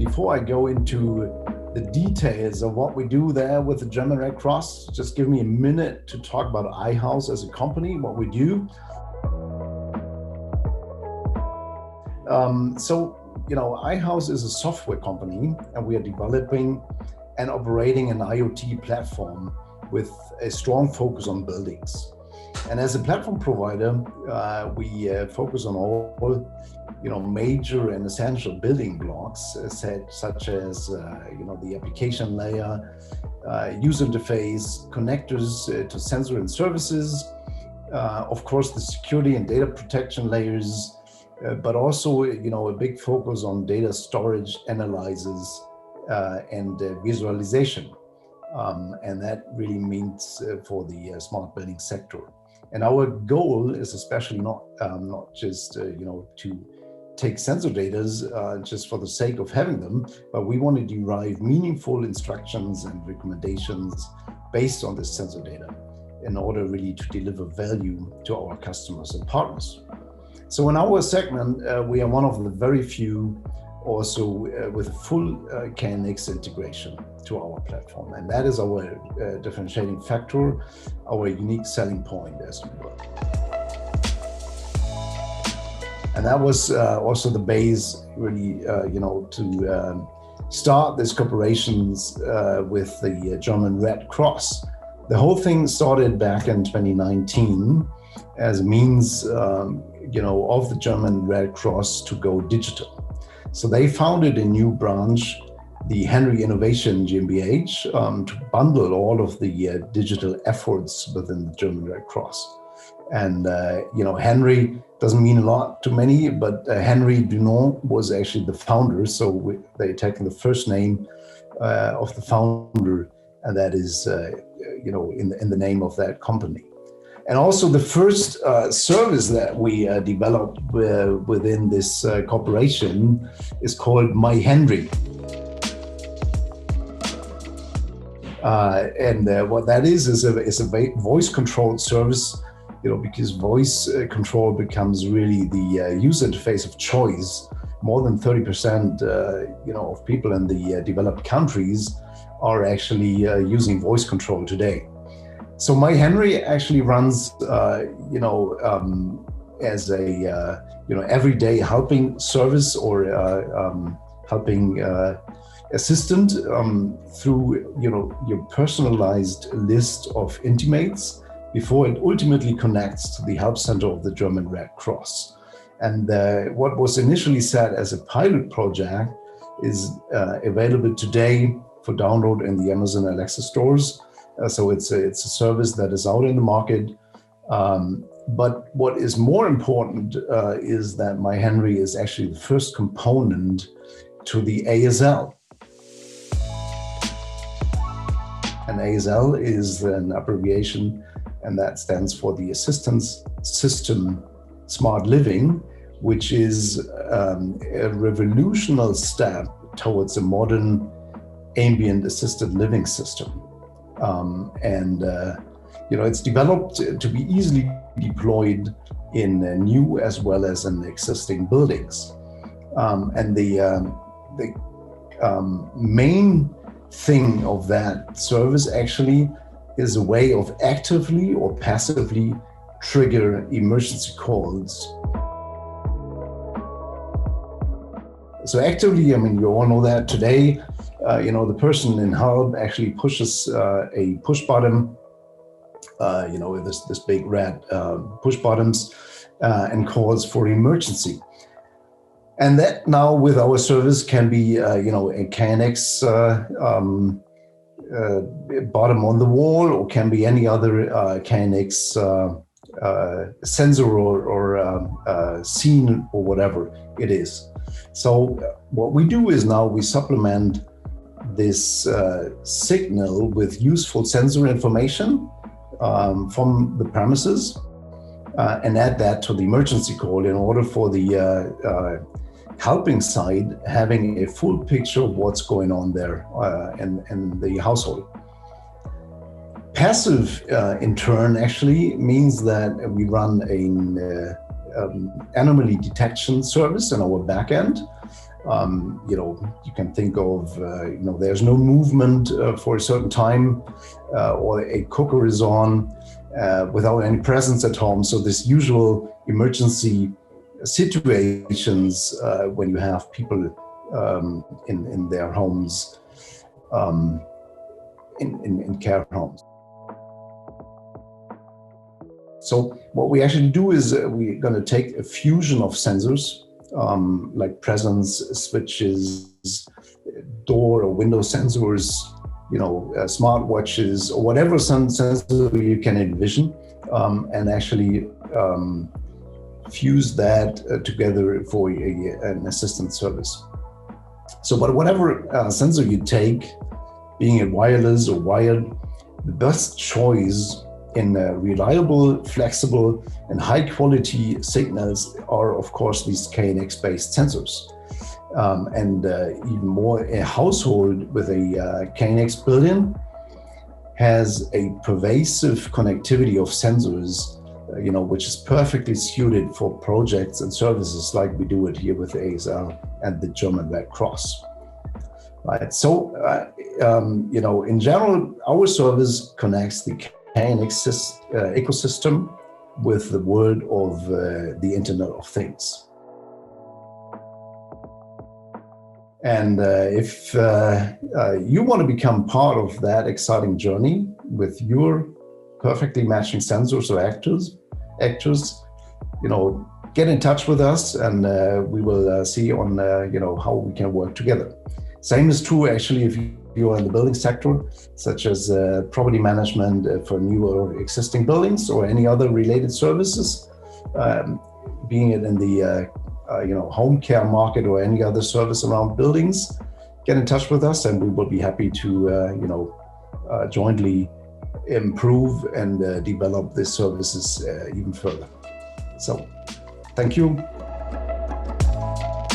Before I go into the details of what we do there with the German Red Cross, just give me a minute to talk about iHaus as a company, what we do. iHaus is a software company, and we are developing and operating an IoT platform with a strong focus on buildings. And as a platform provider, we focus on all major and essential building blocks, such as the application layer, user interface, connectors to sensor and services, of course the security and data protection layers, but also a big focus on data storage, analysis, and visualization. And that really means for the smart building sector. And our goal is especially not just to take sensor data just for the sake of having them, but we want to derive meaningful instructions and recommendations based on this sensor data in order really to deliver value to our customers and partners. So in our segment, we are one of the very few also with a full KNX integration to our platform. And that is our differentiating factor, our unique selling point, as it were. And that was also the base, really, to start these cooperations with the German Red Cross. The whole thing started back in 2019 as a means, of the German Red Cross to go digital. So they founded a new branch, the Henry Innovation GmbH, to bundle all of the digital efforts within the German Red Cross. And, Henry doesn't mean a lot to many, but Henry Dunant was actually the founder. So they're taking the first name of the founder, and that is, in the name of that company. And also the first service that we developed within this corporation is called My Henry. What that is a voice-controlled service, because voice control becomes really the user interface of choice. More than 30%, of people in the developed countries are actually using voice control today. So My Henry actually runs, as a everyday helping service or helping assistant through your personalized list of intimates before it ultimately connects to the help center of the German Red Cross. And what was initially set as a pilot project is available today for download in the Amazon Alexa stores. So it's a service that is out in the market. But what is more important is that My Henry is actually the first component to the ASL. And ASL is an abbreviation, and that stands for the Assistenzsystem Smart Living, which is a revolutionary step towards a modern ambient assisted living system. It's developed to be easily deployed in new as well as in existing buildings. And the main thing of that service actually is a way of actively or passively trigger emergency calls. So actively, you all know that today, the person in help actually pushes a push button, with this big red push buttons, and calls for emergency. And that now with our service can be, a KNX bottom on the wall, or can be any other KNX sensor or scene or whatever it is. So what we do is now we supplement this signal with useful sensor information from the premises and add that to the emergency call in order for the helping side having a full picture of what's going on there in the household. Passive, in turn, actually means that we run an anomaly detection service in our backend. You can think of, there's no movement for a certain time, or a cooker is on without any presence at home. So this usual emergency situations when you have people in their homes, in care homes. So what we actually do is we're going to take a fusion of sensors, like presence, switches, door or window sensors, smart watches, or whatever sensor you can envision, and actually fuse that together for an assistance service. So, but whatever sensor you take, being it wireless or wired, the best choice in reliable, flexible, and high-quality signals are, of course, these KNX-based sensors. And even more, a household with a KNX built-in has a pervasive connectivity of sensors, which is perfectly suited for projects and services like we do it here with ASL and the German Red Cross. Right. So, in general, our service connects the KNX ecosystem with the world of the Internet of Things. And if you want to become part of that exciting journey with your perfectly matching sensors or actors, get in touch with us, and we will see on how we can work together. Same is true actually if you are in the building sector, such as property management for new or existing buildings, or any other related services, being it in the home care market or any other service around buildings. Get in touch with us, and we will be happy to jointly improve and develop these services even further. So, thank you.